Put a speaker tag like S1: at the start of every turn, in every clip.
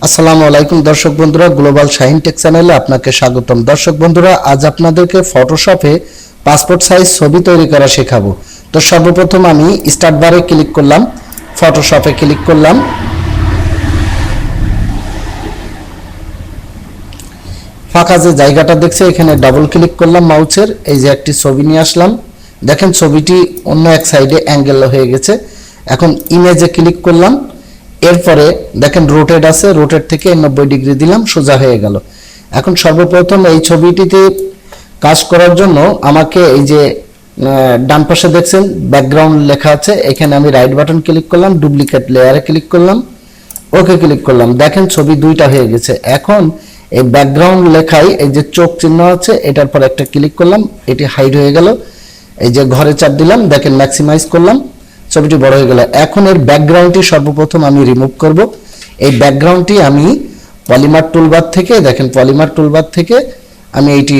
S1: আসসালামু আলাইকুম দর্শক বন্ধুরা, গ্লোবাল শাহিন টেক চ্যানেলে আপনাকে স্বাগতম। দর্শক বন্ধুরা, আজ আপনাদেরকে ফটোশপে পাসপোর্ট সাইজ ছবি তৈরি করা শেখাবো। তো সর্বপ্রথম আমি স্টার্ট বারে ক্লিক করলাম, ফটোশপে ক্লিক করলাম। ফাঁকা যে জায়গাটা দেখছে এখানে ডাবল ক্লিক করলাম মাউসের, এই যে একটি ছবি নিয়ে আসলাম। দেখেন ছবিটি অন্য এক সাইডে অ্যাঙ্গেল হয়ে গেছে। এখন ইমেজে ক্লিক করলাম, এরপরে দেখেন রোটেট আছে, রোটেট থেকে 90 ডিগ্রি দিলাম, সোজা হয়ে গেল। এখন সর্বপ্রথম এই ছবিটিতে কাজ করার জন্য আমাকে এই যে ডান পাশে দেখছেন ব্যাকগ্রাউন্ড লেখা আছে, এখানে আমি রাইট বাটন ক্লিক করলাম, ডুপ্লিকেট লেয়ারে ক্লিক করলাম, ওকে ক্লিক করলাম। দেখেন ছবি দুইটা হয়ে গেছে। এখন এই ব্যাকগ্রাউন্ড লেখায় এই যে চোখ চিহ্ন আছে, এটার পর একটা ক্লিক করলাম, এটি হাইড হয়ে গেল। এই যে ঘরে চাপ দিলাম, দেখেন ম্যাক্সিমাইজ করলাম, ছবিটি বড় হয়ে গেল। এখন এর ব্যাকগ্রাউন্ডটি সর্বপ্রথম আমি রিমুভ করব। এই ব্যাকগ্রাউন্ডটি আমি পলিমার টুলবার থেকে, দেখেন পলিমার টুলবার থেকে আমি এইটি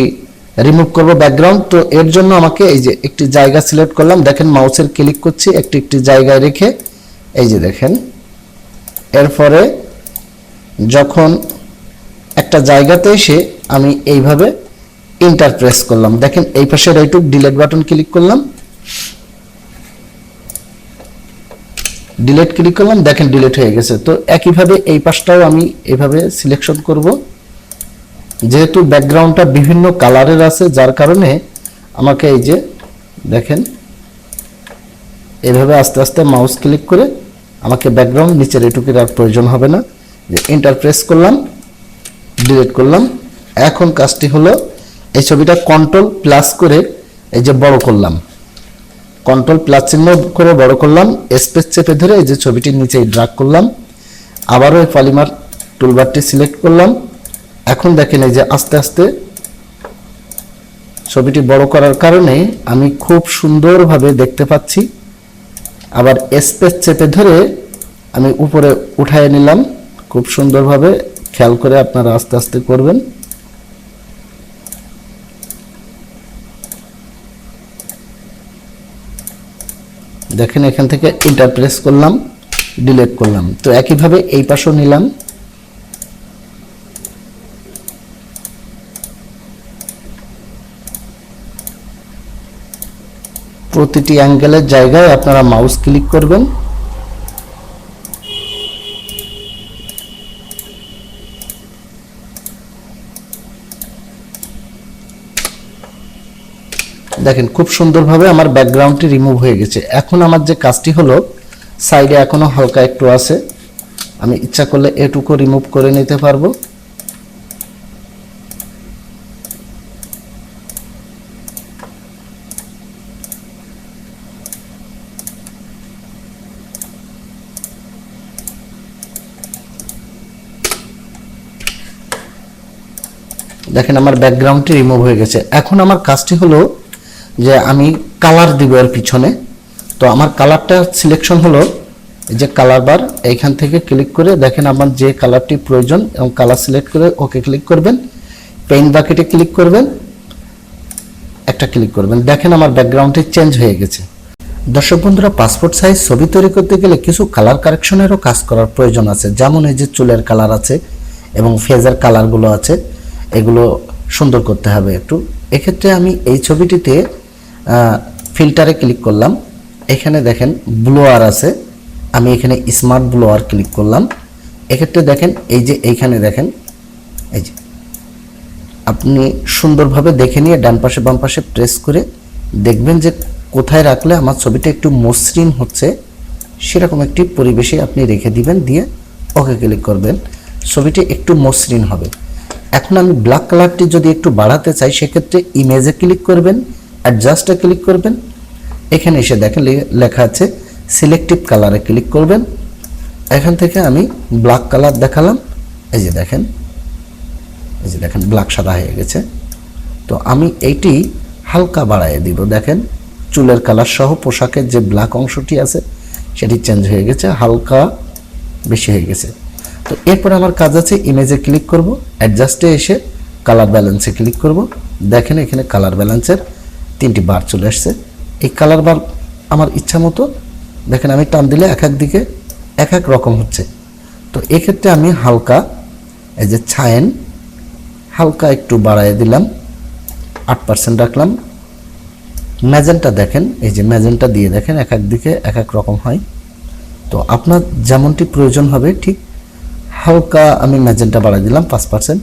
S1: রিমুভ করব ব্যাকগ্রাউন্ড। তো এর জন্য আমাকে এই যে একটি জায়গা সিলেক্ট করলাম, দেখেন মাউসের ক্লিক করছি একটি একটি জায়গায় রেখে, এই যে দেখেন। এরপরে যখন একটা জায়গাতে এসে আমি এইভাবে এন্টার প্রেস করলাম, দেখেন এই পাশে রাইটুক ডিলিট বাটন ক্লিক করলাম, ডিলিট ক্লিক করলাম, দেখেন ডিলিট হয়ে গেছে। তো একইভাবে এই পাশটাও আমি এইভাবে সিলেকশন করব। যেহেতু ব্যাকগ্রাউন্ডটা বিভিন্ন কালারের আছে, যার কারণে আমাকে এই যে দেখেন এইভাবে আস্তে আস্তে মাউস ক্লিক করে আমাকে ব্যাকগ্রাউন্ড নিচের এটুকুর আর প্রয়োজন হবে না, যে এন্টার প্রেস করলাম, ডিলিট করলাম। এখন কাজটি হলো এই ছবিটা কন্ট্রোল প্লাস করে এই যে বড় করলাম, কন্ট্রোল প্লাস চিহ্ন করে বড় করলাম, স্পেস চেপে ধরে এই যে ছবিটির নিচে ড্র্যাগ করলাম, আবারও এই পলিমার টুলবারটি সিলেক্ট করলাম। এখন দেখেন এই যে আস্তে আস্তে ছবিটি বড় করার কারণে আমি খুব সুন্দরভাবে দেখতে পাচ্ছি। আবার স্পেস চেপে ধরে আমি উপরে উঠায় নিলাম, খুব সুন্দরভাবে খেয়াল করে আপনারা আস্তে আস্তে করবেন। দেখেন এখান থেকে এন্টার প্রেস করলাম, ডিলিট করলাম। তো একইভাবে এই পাশেও নিলাম, প্রতিটি অ্যাঙ্গেলের জায়গায় আপনারা মাউস ক্লিক করবেন। দেখেন খুব সুন্দরভাবে আমার ব্যাকগ্রাউন্ডটি রিমুভ হয়ে গেছে। এখন আমার যে কাজটি হলো, সাইডে এখনো হালকা একটু আছে, আমি ইচ্ছা করলে এটুকু রিমুভ করে নিতে পারবো। দেখেন আমার ব্যাকগ্রাউন্ডটি রিমুভ হয়ে গেছে। এখন আমার কাজটি হলো যে আমি কালার দিব এর পিছনে। তো আমার কালারটা সিলেকশন হলো এই যে কালার বার, এইখান থেকে ক্লিক করে দেখেন আমার যে কালারটি প্রয়োজন এবং কালার সিলেক্ট করে ওকে ক্লিক করবেন, পেইন্ট বাকেটে ক্লিক করবেন, একটা ক্লিক করবেন। দেখেন আমার ব্যাকগ্রাউন্ডটি চেঞ্জ হয়ে গেছে। দর্শক বন্ধুরা, পাসপোর্ট সাইজ ছবি তৈরি করতে গেলে কিছু কালার কারেকশনেরও কাজ করার প্রয়োজন আছে। যেমন এই যে চুলের কালার আছে এবং ফেজের কালারগুলো আছে, এগুলো সুন্দর করতে হবে একটু। এক্ষেত্রে আমি এই ছবিটিতে ফিল্টারে ক্লিক করলাম, এখানে দেখেন ব্লোয়ার আছে, আমি এখানে স্মার্ট ব্লোয়ার ক্লিক করলাম। এক্ষেত্রে দেখেন এই যে এইখানে দেখেন এই যে আপনি সুন্দরভাবে দেখে নিয়ে ডান পাশে বাম পাশে প্রেস করে দেখবেন যে কোথায় রাখলে আমার ছবিটা একটু মসৃণ হচ্ছে, সেরকম একটি পরিবেশে আপনি রেখে দিবেন, দিয়ে ওকে ক্লিক করবেন, ছবিটি একটু মসৃণ হবে। এখন আমি ব্ল্যাক কালারটি যদি একটু বাড়াতে চাই, সেক্ষেত্রে ইমেজে ক্লিক করবেন, অ্যাডজাস্টে ক্লিক করবেন, এখানে এসে দেখেন লেখা আছে সিলেক্টিভ কালারে ক্লিক করবেন। এখান থেকে আমি ব্ল্যাক কালার দেখালাম, এই যে দেখেন, এই যে দেখেন ব্ল্যাক সাদা হয়ে গেছে। তো আমি এইটি হালকা বাড়ায় দিব, দেখেন চুলের কালার সহ পোশাকের যে ব্ল্যাক অংশটি আছে সেটি চেঞ্জ হয়ে গেছে, হালকা বেশি হয়ে গেছে। তো এরপর আমার কাজ আছে ইমেজে ক্লিক করব, অ্যাডজাস্টে এসে কালার ব্যালেন্সে ক্লিক করব। দেখেন এখানে কালার ব্যালেন্সের 3টি বার চলে আসছে। এই কালার বার আমার ইচ্ছা মতো দেখেন আমি টান দিলে এক এক দিকে এক এক রকম হচ্ছে। তো এক্ষেত্রে আমি হালকা এই যে শাহিন হালকা একটু বাড়ায় দিলাম, 8% রাখলাম। ম্যাজেন্টা দেখেন, এই যে ম্যাজেন্টা দিয়ে দেখেন এক এক দিকে এক এক রকম হয়। তো আপনার যেমনটি প্রয়োজন হবে ঠিক হালকা আমি ম্যাজেন্টা বাড়াই দিলাম 5%।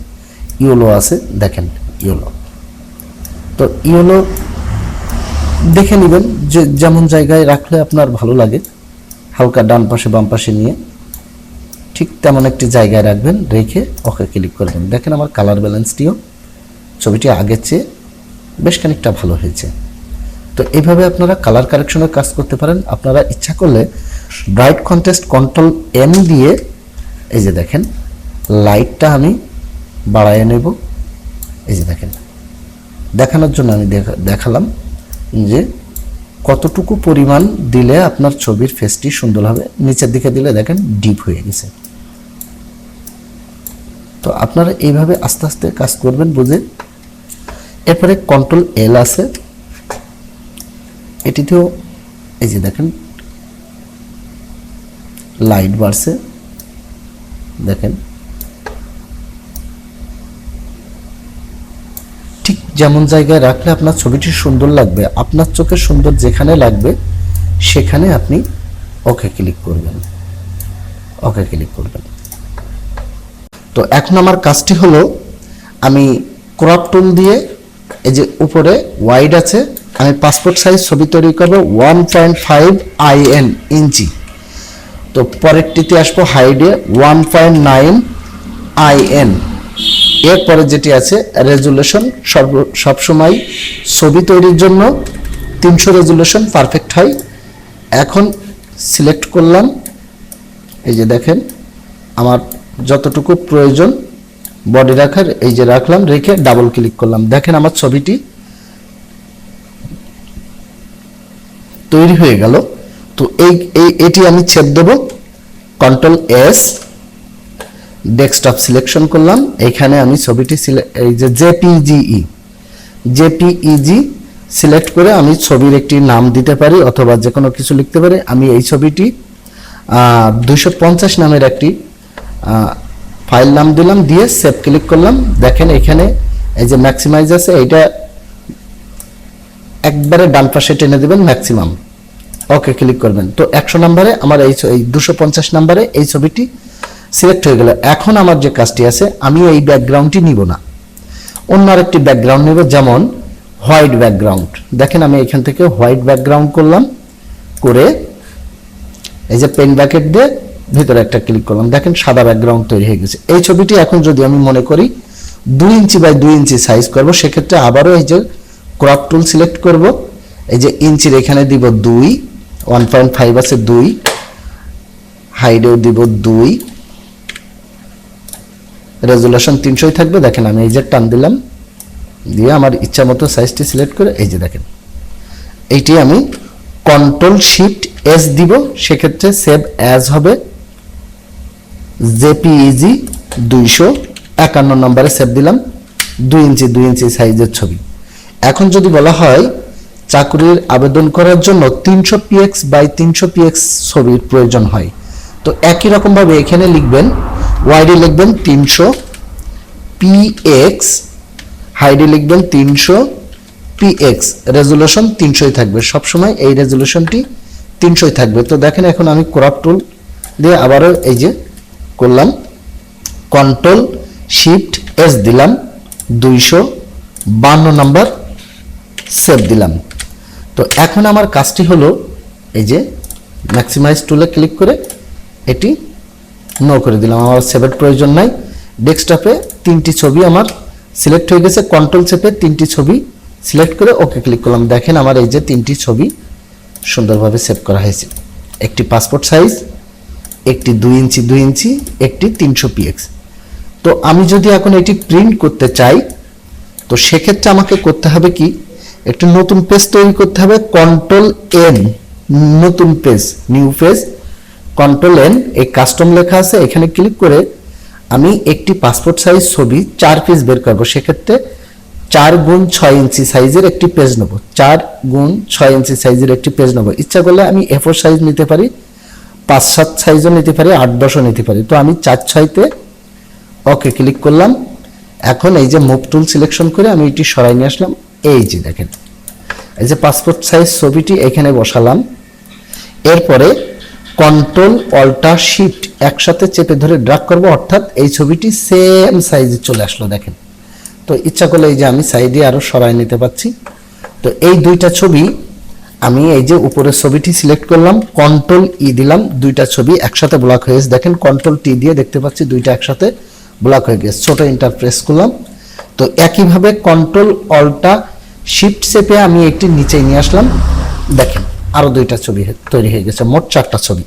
S1: ইয়েলো আছে দেখেন ইয়েলো, তো ইয়েলো দেখে নেবেন যে যেমন জায়গায় রাখলে আপনার ভালো লাগে, হালকা ডান পাশে বাম পাশে নিয়ে ঠিক তেমন একটি জায়গায় রাখবেন, রেখে ওকে ক্লিক করবেন। দেখেন আমার কালার ব্যালেন্সটিও ছবিটি আগের চেয়ে বেশ খানিকটা ভালো হয়েছে। তো এইভাবে আপনারা কালার কারেকশনের কাজ করতে পারেন। আপনারা ইচ্ছা করলে ব্রাইট কন্ট্রাস্ট কন্ট্রোল এম দিয়ে এই যে দেখেন লাইটটা আমি বাড়ায় নেব। এই যে দেখেন দেখানোর জন্য আমি দেখালাম যে কতটুকু পরিমাণ দিলে আপনার ছবির ফেসটি সুন্দর হবে। নিচের দিকে দিলে দেখেন ডিপ হয়ে গেছে। তো আপনারা এইভাবে আস্তে আস্তে কাজ করবেন বুঝে। এরপরে কন্ট্রোল এল আছে, এটিতেও এই যে দেখেন লাইট বাড়ছে, দেখেন ঠিক যেমন জায়গায় রাখলে আপনার ছবিটি সুন্দর লাগবে, আপনার চোখে সুন্দর যেখানে লাগবে সেখানে আপনি ওকে ক্লিক করবেন, ওকে ক্লিক করবেন। তো এখন আমার কাজটি হলো আমি ক্রপ টুল দিয়ে এই যে উপরে ওয়াইড আছে, আমি পাসপোর্ট সাইজ ছবি তৈরি করব 1.5 ইঞ্চি। তো পরেরটিতে আসবো হাইডে 1.9 IN। এরপরে যেটি আছে রেজুলেশন, সবসময় ছবি তৈরির জন্য 300 রেজুলেশন পারফেক্ট হয়। এখন সিলেক্ট করলাম, এই যে দেখেন আমার যতটুকু প্রয়োজন বডি রাখার এই যে রাখলাম, রেখে ডাবল ক্লিক করলাম। দেখেন আমার ছবিটি তৈরি হয়ে গেল। তো এটি আমি ছেদ দেব, কন্ট্রোল এস, ডেস্কটপ সিলেকশন করলাম। এখানে আমি ছবিটি এই যে জেপিইজি সিলেক্ট করে আমি ছবির একটি নাম দিতে পারি অথবা যে কোনো কিছু লিখতে পারি। আমি এই ছবিটি 250 নামের একটি ফাইল নাম দিলাম, দিয়ে সেভ ক্লিক করলাম। দেখেন এখানে এই যে ম্যাক্সিমাইজ আছে, এইটা একবারে ডান পাশে টেনে দেবেন ম্যাক্সিমাম, ওকে ক্লিক করবেন। তো 100 নম্বরে আমার এই 250 নম্বরে এই ছবিটি সিলেক্ট হয়ে গেল। এখন আমার যে কাজটি আছে, আমি এই ব্যাকগ্রাউন্ডটি নিব না, অন্য আরেকটি ব্যাকগ্রাউন্ড নেব, যেমন হোয়াইট ব্যাকগ্রাউন্ড। দেখেন আমি এখান থেকে হোয়াইট ব্যাকগ্রাউন্ড করলাম, করে এই যে পেন ব্র্যাকেট দিয়ে ভিতরে একটা ক্লিক করলাম, দেখেন সাদা ব্যাকগ্রাউন্ড তৈরি হয়ে গেছে। এই ছবিটি এখন যদি আমি মনে করি 2 ইঞ্চি বাই 2 ইঞ্চি সাইজ করব, সেক্ষেত্রে আবারও এই যে ক্রপ টুল সিলেক্ট করব, এই যে ইঞ্চির এখানে দিব 2, 1.5 আছে 2, হাইডেও দিব 2, রেজুলেশন 300 থাকবে। দেখেন আমি এই যে টান দিলাম, দিয়ে আমার ইচ্ছা মতো সাইজটি সিলেক্ট করে এই যে দেখেন এইটি আমি কন্ট্রোল শিফট এস দিব, সেক্ষেত্রে সেভ অ্যাজ হবে জেপিইজি 251 নম্বরে সেভ দিলাম, 2 ইঞ্চি সাইজের ছবি। এখন যদি বলা হয় চাকরির আবেদন করার জন্য 300 px বাই 300 px ছবির প্রয়োজন হয়, তো একই রকম ভাবে এখানে লিখবেন, ওয়াইডে লিখবেন 300 px, হাইডে লিখবেন 300 px, রেজুলেশন 300 থাকবে, সবসময় এই রেজুলেশনটি 300 থাকবে। তো দেখেন এখন আমি ক্রপ টুল দিয়ে আবারও এই যে করলাম, কন্ট্রোল শিফট এস দিলাম, 252 নাম্বার সেভ দিলাম। তো এখন আমার কাজটি হলো এই যে ম্যাক্সিমাইজ টুলে ক্লিক করে এটি নো করে দিলাম, আমার সেভের প্রয়োজন নাই। ডেস্কটপে 3টি ছবি আমার সিলেক্ট হয়ে গেছে, কন্ট্রোল চেপে 3টি ছবি সিলেক্ট করে ওকে ক্লিক করলাম। দেখেন আমার এই যে 3টি ছবি সুন্দরভাবে সেভ করা হয়েছে, একটি পাসপোর্ট সাইজ, একটি 2 ইঞ্চি, একটি 300 px। তো আমি যদি এখন এটি প্রিন্ট করতে চাই, তো সেক্ষেত্রে আমাকে করতে হবে কি, একটি নতুন পেজ তৈরি করতে হবে, কন্ট্রোল এন, নতুন page, new page, control N, এই কাস্টম লেখা আছে, এখানে ক্লিক করে আমি একটি পাসপোর্ট সাইজ ছবি 4 পিস বের করব। সেক্ষেত্রে 4x6 ইঞ্চি সাইজের একটি পেজ নেব, 4x6 ইঞ্চি সাইজের একটি পেজ নেব। ইচ্ছা করলে আমি A4 সাইজ নিতে পারি, 5-7 সাইজও নিতে পারি, 8-10ও নিতে পারি। তো আমি 4-6-তে ওকে ক্লিক করলাম। এখন এই যে মুভ টুল সিলেকশন করে আমি এটি সরাই নিয়ে আসলাম। এই যে দেখেন, এই যে পাসপোর্ট সাইজ ছবিটি এখানে বসালাম। এরপরে কন্ট্রোল অল্টার শিফট একসাথে চেপে ধরে ড্র্যাগ করব, অর্থাৎ এই ছবিটি সেম সাইজে চলে আসলো দেখেন। তো ইচ্ছা করলে এই যে আমি সাইডে আরো সরাই নিতে পারছি। তো এই দুইটা ছবি আমি এই যে উপরের ছবিটি সিলেক্ট করলাম, কন্ট্রোল ই দিলাম, দুইটা ছবি একসাথে ব্লক হয়ে গেছে দেখেন। কন্ট্রোল টি দিয়ে দেখতে পাচ্ছি দুইটা একসাথে ব্লক হয়ে গেছে। ছোট ইন্টার প্রেস করলাম। তো একইভাবে কন্ট্রোল অল্টা শিফট চেপে আমি একটি নিচে নিয়ে আসলাম, দেখেন আরো দুইটা ছবি তৈরি হয়ে গেছে, মোট 4টা ছবি।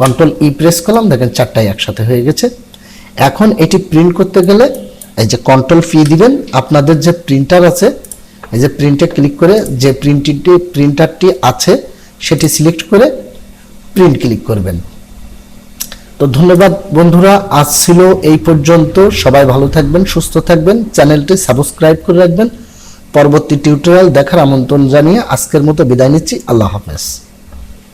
S1: কন্ট্রোল ই প্রেস করলাম, দেখেন 4টাই একসাথে হয়ে গেছে। এখন এটি প্রিন্ট করতে গেলে এই যে কন্ট্রোল ফি দিবেন, আপনাদের যে প্রিন্টার আছে এই যে প্রিন্টে ক্লিক করে যে প্রিন্টারটি আছে সেটি সিলেক্ট করে প্রিন্ট ক্লিক করবেন। তো ধন্যবাদ বন্ধুরা, আজ ছিল এই পর্যন্ত। সবাই ভালো থাকবেন, সুস্থ থাকবেন, চ্যানেলটি সাবস্ক্রাইব করে রাখবেন। পরবর্তী টিউটোরিয়াল দেখার আমন্ত্রণ জানিয়ে আজকের মতো বিদায় নিচ্ছি। আল্লাহ হাফেজ।